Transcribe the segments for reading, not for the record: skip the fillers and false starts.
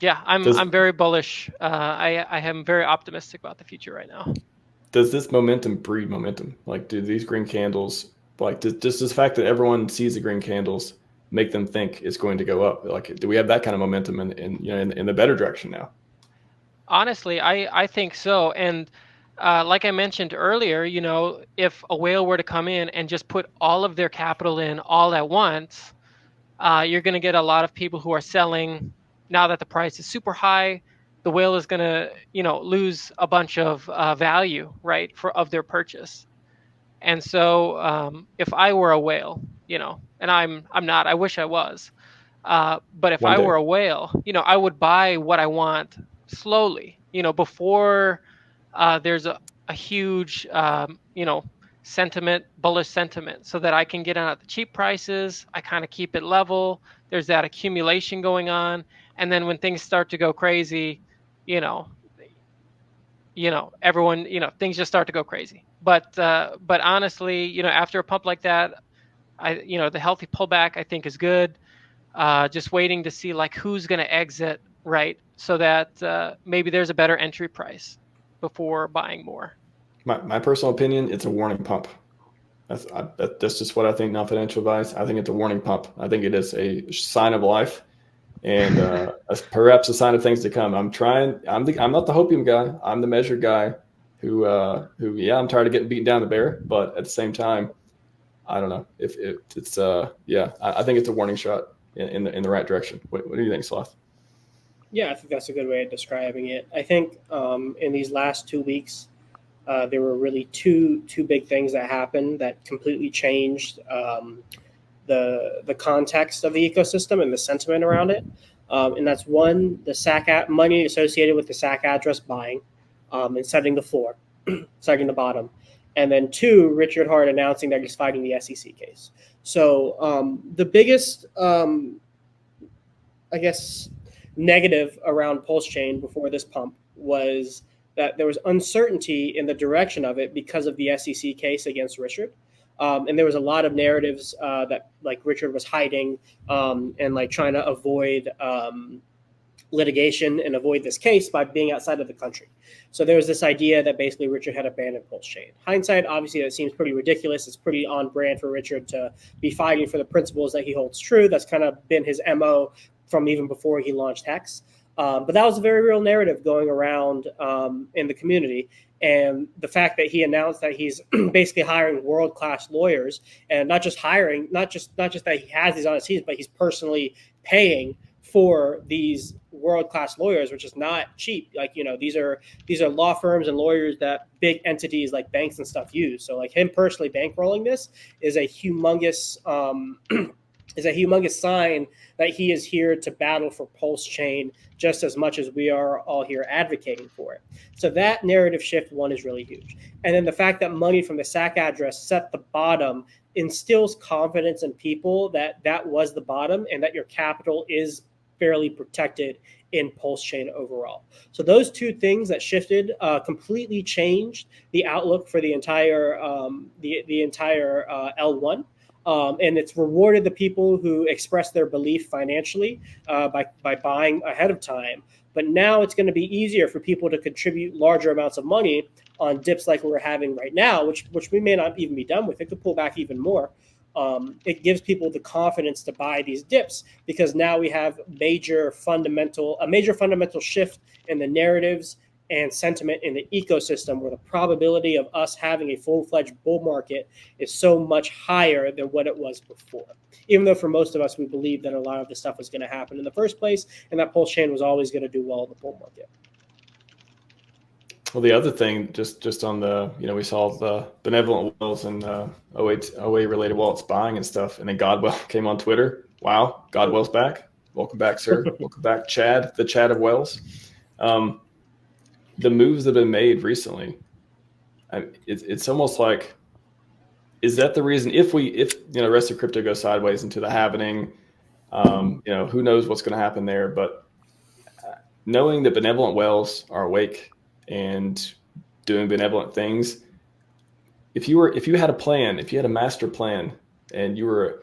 Yeah, Does I'm very bullish. I am very optimistic about the future right now. does this momentum breed momentum? Like, do these green candles, like, does this fact that everyone sees the green candles make them think it's going to go up? Like, do we have that kind of momentum in the better direction now? Honestly, I think so. And like I mentioned earlier, if a whale were to come in and just put all of their capital in all at once, you're going to get a lot of people who are selling now that the price is super high. The whale is going to, lose a bunch of value, right, for of their purchase. And so, if I were a whale, and I'm not, I wish I was. But if One I day. were a whale, I would buy what I want slowly, before there's a huge, bullish sentiment, so that I can get out at the cheap prices. I kind of keep it level. There's that accumulation going on. And then when things start to go crazy, you know, everyone, things just start to go crazy. But honestly, after a pump like that, the healthy pullback I think is good. Just waiting to see like who's going to exit, right? So that maybe there's a better entry price before buying more. My personal opinion, it's a warning pump. That's just what I think. Non financial advice. I think it's a warning pump. I think it is a sign of life and perhaps a sign of things to come. I'm trying. I'm not the hopium guy. I'm the measured guy. Who yeah, I'm tired of getting beaten down the bear, but at the same time, I don't know if it's yeah, I think it's a warning shot in the right direction. What do you think, Sloth? Yeah, I think that's a good way of describing it. I think in these last 2 weeks, there were really two big things that happened that completely changed the context of the ecosystem and the sentiment around it. And that's one, the money associated with the SAC address buying, and setting the floor, setting the bottom, and then two, Richard Hart announcing that he's fighting the SEC case. So the biggest, I guess, negative around PulseChain before this pump was that there was uncertainty in the direction of it because of the SEC case against Richard. And there was a lot of narratives that like Richard was hiding, and like trying to avoid litigation and avoid this case by being outside of the country. So there was this idea that basically Richard had abandoned PulseChain. Hindsight, obviously, that seems pretty ridiculous. It's pretty on brand for Richard to be fighting for the principles that he holds true. That's kind of been his MO from even before he launched Hex. But that was a very real narrative going around in the community. And the fact that he announced that he's basically hiring world-class lawyers, and not just hiring, not just that he has these on his teams, but he's personally paying for these world-class lawyers, which is not cheap. Like, these are law firms and lawyers that big entities like banks and stuff use. So like him personally bankrolling this is a humongous is a humongous sign that he is here to battle for PulseChain just as much as we are all here advocating for it. So that narrative shift one is really huge. And then the fact that money from the SAC address set the bottom instills confidence in people that that was the bottom and that your capital is fairly protected in PulseChain overall. So those two things that shifted completely changed the outlook for the entire L1. And it's rewarded the people who express their belief financially by buying ahead of time. But now it's going to be easier for people to contribute larger amounts of money on dips like we're having right now, which we may not even be done with. It could pull back even more. It gives people the confidence to buy these dips because now we have a major fundamental shift in the narratives and sentiment in the ecosystem, where the probability of us having a full-fledged bull market is so much higher than what it was before. Even though for most of us, we believe that a lot of this stuff was going to happen in the first place and that PulseChain was always going to do well in the bull market. Well, the other thing, just on the, we saw the benevolent whales and OA related wallets buying and stuff, and then Godwell came on Twitter. Wow, Godwell's back. Welcome back, sir. Welcome back, Chad, the Chad of Whales. The moves that have been made recently, it's almost like, is that the reason? If the rest of crypto goes sideways into the halvening, who knows what's going to happen there? But knowing that benevolent whales are awake and doing benevolent things, if you had a plan, if you had a master plan, and you were,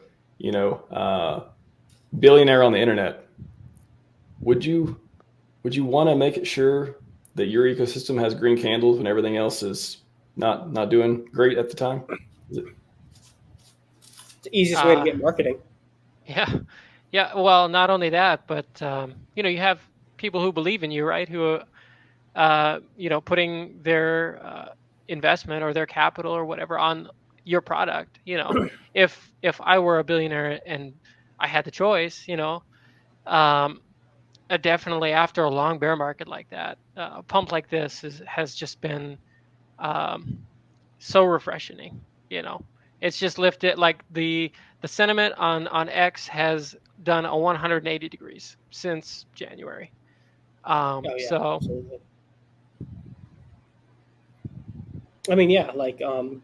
billionaire on the internet, would you would you want to make it sure that your ecosystem has green candles when everything else is not doing great at the time? Is it? It's the easiest way to get marketing. Yeah. Yeah. Well, not only that, but, you have people who believe in you, right? Who, putting their investment or their capital or whatever on your product. If I were a billionaire and I had the choice, definitely after a long bear market like that, a pump like this has just been so refreshing. It's just lifted, like the sentiment on X has done a 180 degrees since January. Oh yeah, So absolutely. I mean, yeah, like even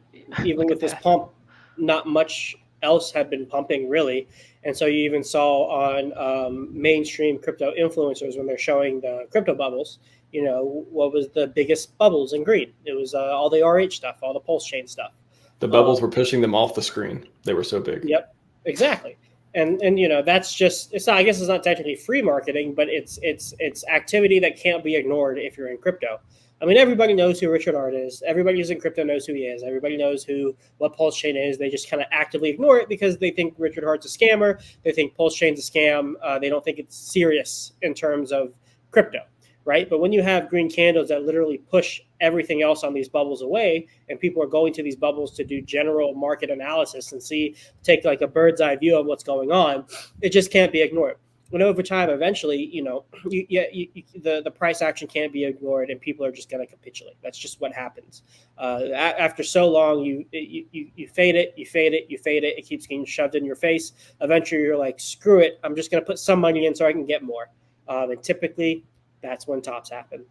look with at this that. pump, not much else had been pumping really, and so you even saw on mainstream crypto influencers when they're showing the crypto bubbles. What was the biggest bubbles in green? It was all the RH stuff, all the PulseChain stuff. The bubbles were pushing them off the screen. They were so big. Yep, exactly. And that's just, it's not, I guess it's not technically free marketing, but it's activity that can't be ignored if you're in crypto. I mean, everybody knows who Richard Art is. Everybody who's in crypto knows who he is. Everybody knows what PulseChain is. They just kind of actively ignore it because they think Richard Hart's a scammer. They think PulseChain's a scam. They don't think it's serious in terms of crypto, right? But when you have green candles that literally push everything else on these bubbles away, and people are going to these bubbles to do general market analysis and take like a bird's eye view of what's going on, it just can't be ignored. And over time, eventually, the price action can't be ignored, and people are just going to capitulate. That's just what happens. After so long, you fade it, you fade it, you fade it. It keeps getting shoved in your face. Eventually, you're like, screw it. I'm just going to put some money in so I can get more. And typically, that's when tops happen.